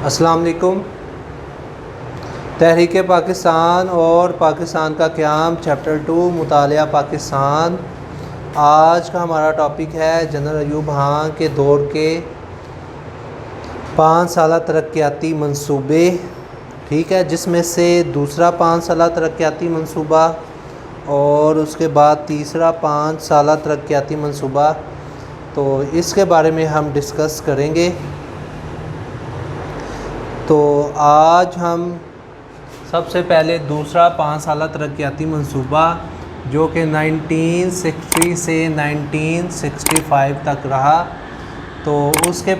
अस्सलाम वालेकुम। तहरीक पाकिस्तान और पाकिस्तान का क़याम चैप्टर 2 मुतालिया पाकिस्तान। आज का हमारा टॉपिक है जनरल अयूब खान के दौर के 5 साला तरक्याती मंसूबे, ठीक है, जिसमें से दूसरा 5 साला तरक्याती मंसूबा और उसके बाद तीसरा 5 साला तरक्याती मंसूबा। तो इसके बारे में हम डिस्कस करेंगे। तो आज हम सबसे पहले दूसरा 5 साला तरक्याती मंसूबा जो कि 1960 से 1965 तक रहा, तो उसके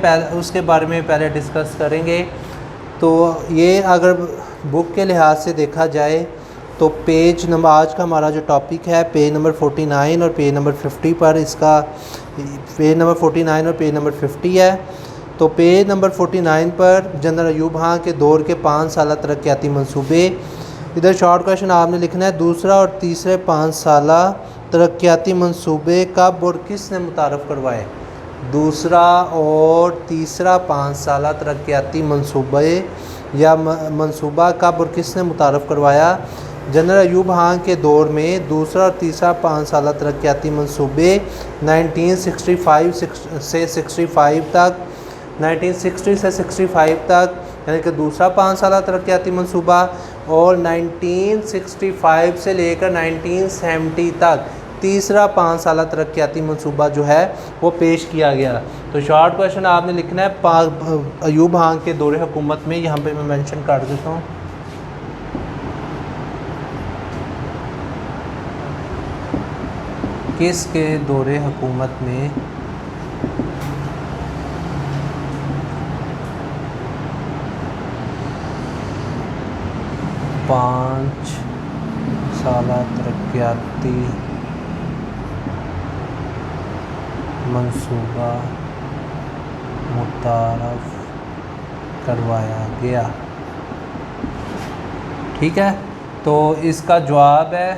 बारे में पहले डिस्कस करेंगे। तो ये अगर बुक के लिहाज से देखा जाए तो पेज नंबर, आज का हमारा जो टॉपिक है पेज नंबर 49 और पेज नंबर 50 पर, इसका पेज नंबर 49 और पेज नंबर 50 है। तो पेज नंबर 49 पर जनरल अयूब खान के दौर के 5 साला तरक्याती मंसूबे। इधर शॉर्ट क्वेश्चन आपने लिखना है, दूसरा और तीसरे 5 साला तरक्याती मंसूबे कब और किसने मुतारफ़ करवाए। दूसरा और तीसरा 5 साला तरक्याती मंसूबे या मंसूबा कब और किसने मुतारफ़ करवाया। जनरल अयूब खान के दौर में दूसरा और तीसरा 5 साला तरक्याती मंसूबे 1965 से 65 तक, 1960 से 65 तक, यानी कि दूसरा 5 साला तरक्याती मंसूबा, और 1965 से लेकर 1970 तक तीसरा 5 साला तरक्याती मंसूबा जो है वो पेश किया गया। तो शॉर्ट क्वेश्चन आपने लिखना है अयूब खान के दौरे हुकूमत में, यहाँ पे मैं मेंशन कर देता हूँ। किसके दौरे हुकूमत में 5 साला तरक्याती मंसूबा मुतारफ़ करवाया गया। ठीक है, तो इसका जवाब है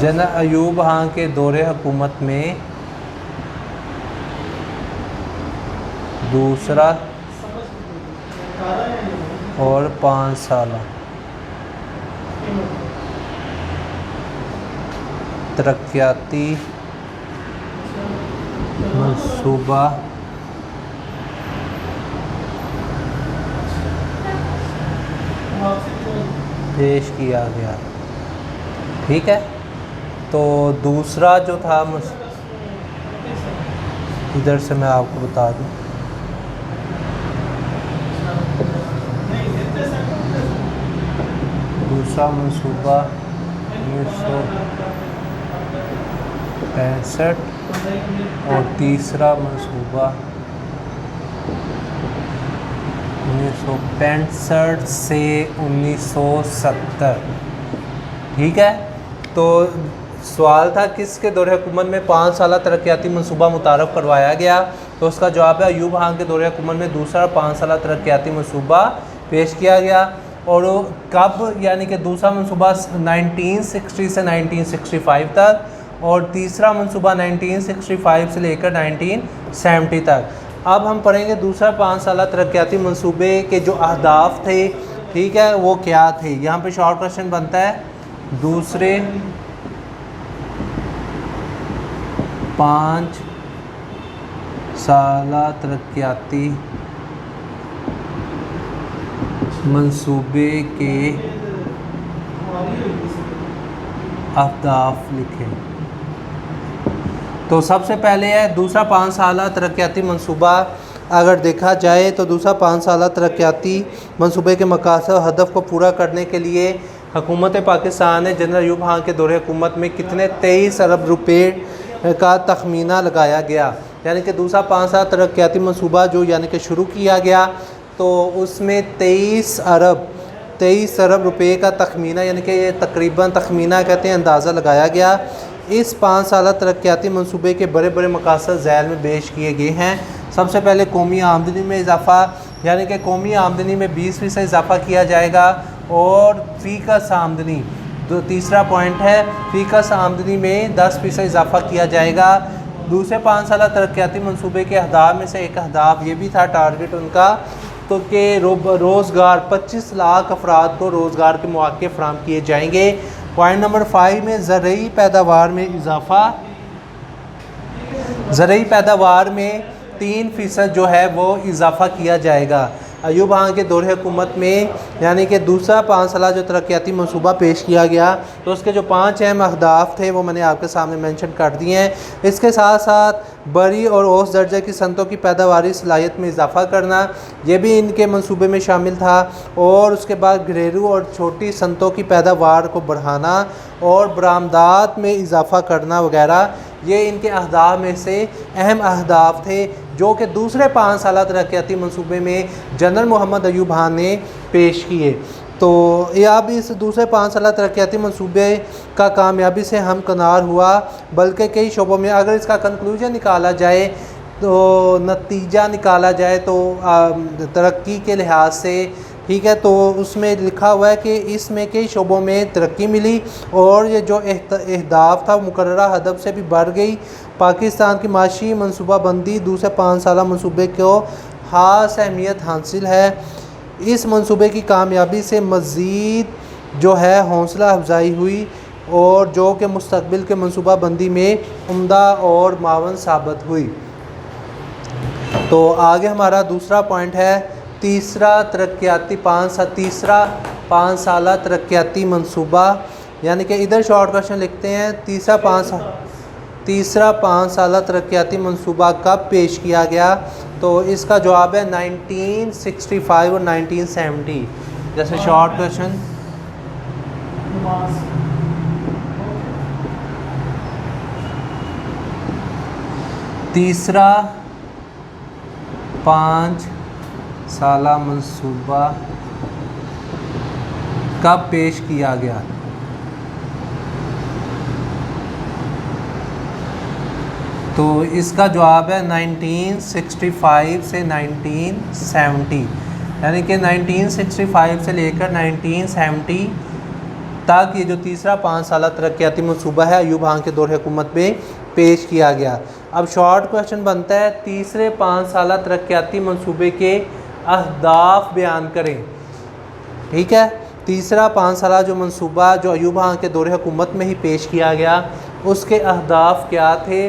जनरल अयूब खान के दौरे हुकूमत में दूसरा और 5 साला तरक्याती मंसूबा पेश किया गया। ठीक है, तो दूसरा जो था, इधर से मैं आपको बता दूं, दूसरा मंसूबा 1965 और तीसरा मंसूबा 1965 से 1970। ठीक है, तो सवाल था किसके दौरे हुकूमत में 5 साला तरक्याती मंसूबा मुतारफ़ करवाया गया। तो उसका जवाब है अयूब खान के दौरे हुकूमत में दूसरा 5 साला तरक्याती मंसूबा पेश किया गया। और कब, यानी कि दूसरा मंसूबा 1960 से 1965 तक और तीसरा मंसूबा 1965 से लेकर 1970 तक। अब हम पढ़ेंगे दूसरा 5 साला तरक्याती मंसूबे के जो अहदाफ थे, ठीक है, वो क्या थे। यहाँ पे शॉर्ट क्वेश्चन बनता है, दूसरे 5 साला तरक्याती मंसूबे के अहदाफ लिखें। तो सबसे पहले है दूसरा 5 साला तरक्याती मंसूबा। अगर देखा जाए तो दूसरा 5 साला तरक्याती मंसूबे के मकासद और हदफ को पूरा करने के लिए हुकूमत पाकिस्तान ने जनरल अयूब खान के दौरे हुकूमत में कितने 23 अरब रुपए का तखमीना लगाया गया। यानी कि दूसरा 5 साला तरक्याती मंसूबा जो यानी कि शुरू किया गया, तो उसमें 23 अरब रुपए का तखमीना, यानी कि ये तकरीबन तखमीना कहते हैं, अंदाज़ा लगाया गया। इस 5 साला तरक्याती मंसूबे के बड़े बड़े मकासद ज़ैल में पेश किए गए हैं। सबसे पहले कौमी आमदनी में इजाफ़ा, यानी कि कौमी आमदनी में 20% इजाफ़ा किया जाएगा और फ़ीकस आमदनी तीसरा पॉइंट है फ़ीकस आमदनी में 10% इजाफा किया जाएगा। दूसरे 5 साल तरक्याती मंसूबे के अहदाफ में से एक अहदाफ ये भी था, टारगेट उनका, तो कि रोज़गार 25 लाख अफराद को रोज़गार के मौके फ़राहम किए जाएंगे। पॉइंट नंबर 5 में ज़रूरी पैदावार में इजाफ़ा, ज़रूरी पैदावार में 3% जो है वो इजाफ़ा किया जाएगा। अयूब खान के दौरे हुकूमत में यानी कि दूसरा 5 साल जो तरक्याती मनसूबा पेश किया गया, तो उसके जो 5 अहम अहदाफ थे वो मैंने आपके सामने मेंशन कर दिए हैं। इसके साथ साथ बड़ी और औसत दर्जे की सनतों की पैदावारी सलाहियत में इजाफ़ा करना, ये भी इनके मनसूबे में शामिल था। और उसके बाद घरेलू और छोटी सनतों की पैदावार को बढ़ाना और बरामदात में इजाफ़ा करना वगैरह, ये इनके अहदाफ में से अहम अहदाफ थे जो कि दूसरे 5 साल तरक्याती मनसूबे में जनरल मोहम्मद अयूब खान ने पेश किए। तो ये अब इस दूसरे 5 साल तरक्याती मनसूबे का कामयाबी से हमकनार हुआ, बल्कि कई शोबों में अगर इसका कंक्लूजन निकाला जाए, तो नतीजा निकाला जाए तो तरक्की के लिहाज से, ठीक है, तो उसमें लिखा हुआ है कि इसमें कई शोबों में तरक्की मिली और ये जो अहदाफ था मुकर्ररा हदफ से भी बढ़ गई। पाकिस्तान की माशी मनसूबाबंदी दूसरे 5 साल मनसूबे को ख़ास अहमियत हासिल है। इस मनसूबे की कामयाबी से मज़ीद जो है हौसला अफजाई हुई और जो कि मुस्तकबिल के मनसूबाबंदी में उम्दा और मावन साबित हुई। तो आगे हमारा दूसरा पॉइंट है तीसरा 5 साल तरक्याती मनसूबा, यानी कि इधर शॉर्ट क्वेश्चन लिखते हैं तीसरा 5 साल तरक्याती मनसूबा कब पेश किया गया, तो इसका जवाब है 1965 और 1970। जैसे शॉर्ट क्वेश्चन तीसरा 5 साला मंसूबा कब पेश किया गया, तो इसका जवाब है 1965 से 1970, यानी कि 1965 से लेकर 1970 तक ये जो तीसरा 5 साल तरक्याती मनसूबा है अयूब खान के दौर हुकूमत में पेश किया गया। अब शॉर्ट क्वेश्चन बनता है तीसरे 5 साल तरक्याती मनसूबे के अहदाफ बयान करें। ठीक है, तीसरा 5 साल जो मनसूबा जो अयूब खान के दौर हुकूमत में ही पेश किया गया उसके अहदाफ क्या थे,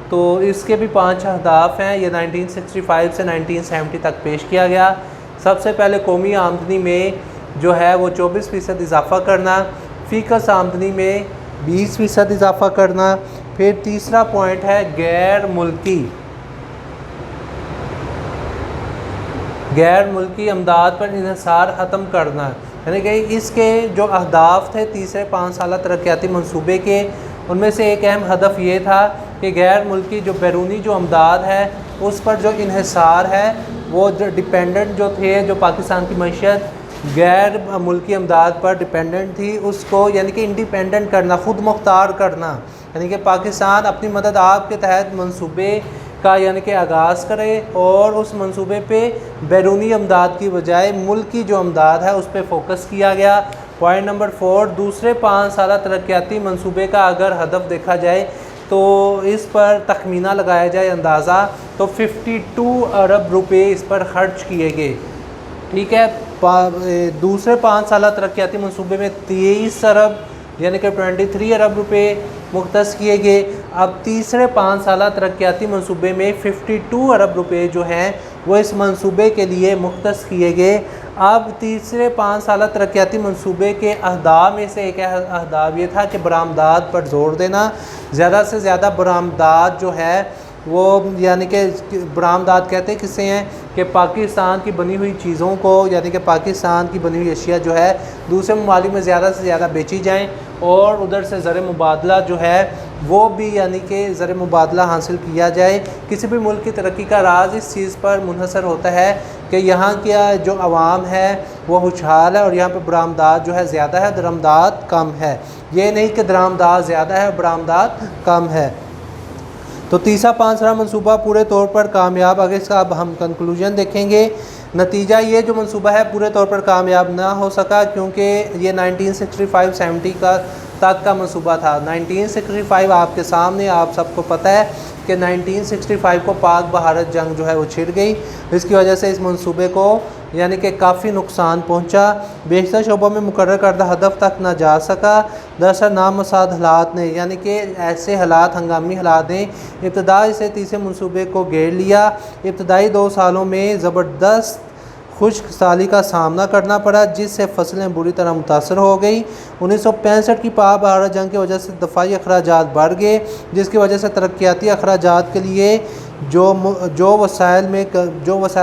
तो इसके भी 5 अहदाफ हैं। ये 1965 से 1970 तक पेश किया गया। सबसे पहले कौमी आमदनी में जो है वो 24% इजाफ़ा करना, फ़ीकस आमदनी में 20% इजाफ़ा करना। फिर तीसरा पॉइंट है गैर मुल्की अमदाद पर इन्हिसार ख़त्म करना, यानी कि इसके जो अहदाफ थे तीसरे 5 साल तरक्याती मनसूबे के, उनमें से एक अहम हदफ ये था कि गैर मुल्की जो बैरूनी जो अमदाद है उस पर जो इन्हिसार है, वो जो डिपेंडेंट जो थे, जो पाकिस्तान की मईशत गैर मुल्की अमदाद पर डिपेंडेंट थी, उसको यानी कि इंडिपेंडेंट करना, ख़ुद मुख्तार करना, यानी कि पाकिस्तान अपनी मदद आपके तहत मंसूबे का यानी कि आगाज़ करे और उस मंसूबे पे बैरूनी अमदाद की बजाय मुल्की जो अमदाद है उस पर फोकस किया गया। पॉइंट नंबर 4, दूसरे 5 साल तरक्याती मंसूबे का अगर हदफ देखा जाए तो इस पर तखमीना लगाया जाए अंदाज़ा, तो 52 अरब रुपये इस पर ख़र्च किए गए। ठीक है, दूसरे 5 साल तरक्याती मंसूबे में 23 अरब यानी कि 23 अरब रुपये मुख्तस किए गए। अब तीसरे 5 साल तरक्याती मंसूबे में 52 अरब रुपये जो हैं वो इस मंसूबे के लिए मुख्तस किए गए। अब तीसरे 5 साल तरक्याती मंसूबे के अहदाफ में से एक अहदाफ ये था कि बरामदात पर ज़ोर देना, ज़्यादा से ज़्यादा बरामदात जो है वो, यानी कि बरामदात कहते किसे हैं कि पाकिस्तान की बनी हुई चीज़ों को, यानी कि पाकिस्तान की बनी हुई अशिया जो है दूसरे ममालिक में ज़्यादा से ज़्यादा बेची जाएं और उधर से ज़र मुबादला जो है वो भी यानी कि ज़र मुबादला हासिल किया जाए। किसी भी मुल्क की तरक्की का राज इस चीज़ पर मुनहसर होता है कि यहाँ का जो आवाम है वो खुशहाल है और यहाँ पर बरामदात जो है ज़्यादा है, दरामदात कम है। ये नहीं कि दरामदात ज़्यादा है बरामदात कम है। तो तीसरा 5 साल मनसूबा पूरे तौर पर कामयाब। अगर इसका अब हम कंक्लूजन देखेंगे नतीजा ये जो मंसूबा है पूरे तौर पर कामयाब ना हो सका, क्योंकि ये 1965-70 का तक का मंसूबा था। 1965 आपके सामने, आप सबको पता है कि 1965 को पाक भारत जंग जो है वो छिड़ गई। इसकी वजह से इस मंसूबे को यानी कि काफ़ी नुकसान पहुंचा। बेशतर शोबों में मुकर्रर करदा हदफ तक ना जा सका। दरअसल नामसाद हालात ने, यानी कि ऐसे हालात, हंगामी हालात ने इब्तदा से तीसरे मंसूबे को घेर लिया। इब्तदाई 2 सालों में ज़बरदस्त खुश्क साली का सामना करना पड़ा, जिससे फसलें बुरी तरह मुतासर हो गई। 1965 की पाक भारत जंग की वजह से दफाई अखराजात बढ़ गए, जिसकी वजह से तरक्याती अखराजात के लिए जो वसाइल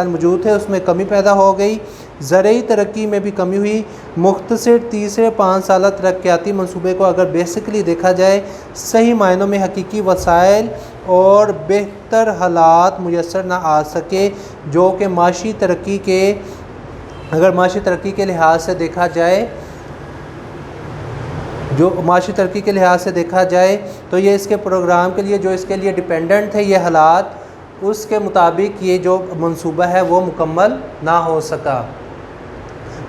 मौजूद थे उसमें कमी पैदा हो गई। ज़रूरी तरक्की में भी कमी हुई। मुख्तसर तीसरे 5 साला तरक्याती मंसूबे को अगर बेसिकली देखा जाए, सही मायनों में हकीकी वसाइल और बेहतर हालात मुयसर ना आ सके, जो कि माशी तरक्की के लिहाज से देखा जाए तो ये इसके प्रोग्राम के लिए, जो इसके लिए डिपेंडेंट थे ये हालात, उसके मुताबिक ये जो मंसूबा है वो मुकम्मल ना हो सका।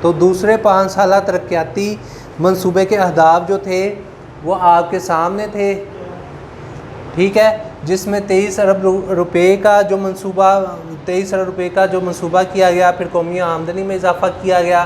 तो दूसरे 5 साला तरक्याती मंसूबे के अहदाफ जो थे वो आपके सामने थे, ठीक है, जिसमें 23 अरब रुपए का जो मंसूबा किया गया, फिर कौमी आमदनी में इजाफ़ा किया गया,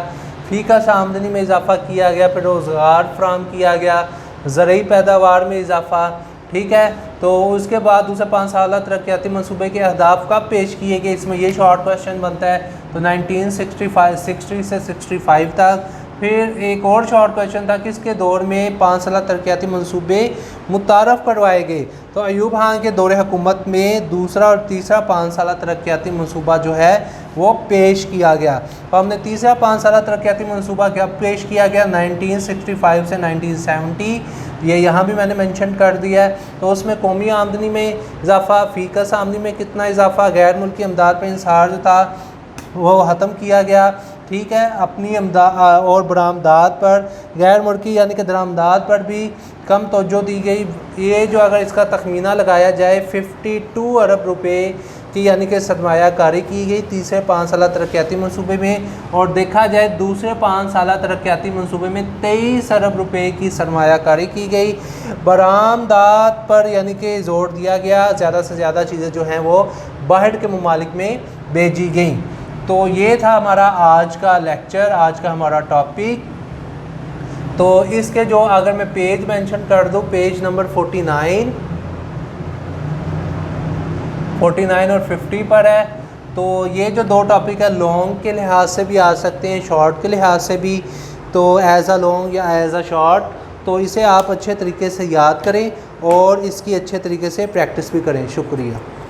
फ़ीकस आमदनी में इजाफ़ा किया गया, फिर रोज़गार फ्राहम किया गया, ज़रूरी पैदावार में इजाफ़ा, ठीक है। तो उसके बाद दूसरे 5 साला तरक्याती मंसूबे के अहदाफ कब पेश किए गए, इसमें ये शॉर्ट क्वेश्चन बनता है। तो 1960 से 65 तक। फिर एक और शॉर्ट क्वेश्चन था, किसके दौर में 5 साला तरक्याती मंसूबे मुतारफ़ करवाए गए। तो अयूब खान के दौरे हुकूमत में दूसरा और तीसरा 5 साला तरक्याती मंसूबा जो है वो पेश किया गया। तो हमने तीसरा 5 साला तरक्याती मंसूबा क्या पेश किया गया 1965 से 1970, ये यहाँ भी मैंने मेंशन कर दिया है। तो उसमें कौमी आमदनी में इजाफ़ा, फ़ीकस आमदनी में कितना इजाफ़ा, गैर मुल्की इमदाद पर इंसार जो था वो ख़त्म किया गया, ठीक है। अपनी इमदाद और बरामदात पर, गैर मुल्की यानी कि दरामदात पर भी कम तवज्जो दी गई। ये जो अगर इसका तखमीना लगाया जाए 52 अरब रुपए की यानी कि सरमायाकारी की गई तीसरे 5 साला तरक्याती मंसूबे में, और देखा जाए दूसरे 5 साला तरक्याती मंसूबे में 23 अरब रुपए की सरमायाकारी की गई। बरामदात पर यानी कि ज़ोर दिया गया, ज़्यादा से ज़्यादा चीज़ें जो हैं वो बाहर के ममालिक में भेजी गई। तो ये था हमारा आज का लेक्चर, आज का हमारा टॉपिक। तो इसके जो अगर मैं पेज मेंशन कर दूं, पेज नंबर 49 और 50 पर है। तो ये जो 2 टॉपिक है लॉन्ग के लिहाज से भी आ सकते हैं, शॉर्ट के लिहाज से भी, तो एज़ अ लॉन्ग या एज़ अ शॉर्ट। तो इसे आप अच्छे तरीके से याद करें और इसकी अच्छे तरीके से प्रैक्टिस भी करें। शुक्रिया।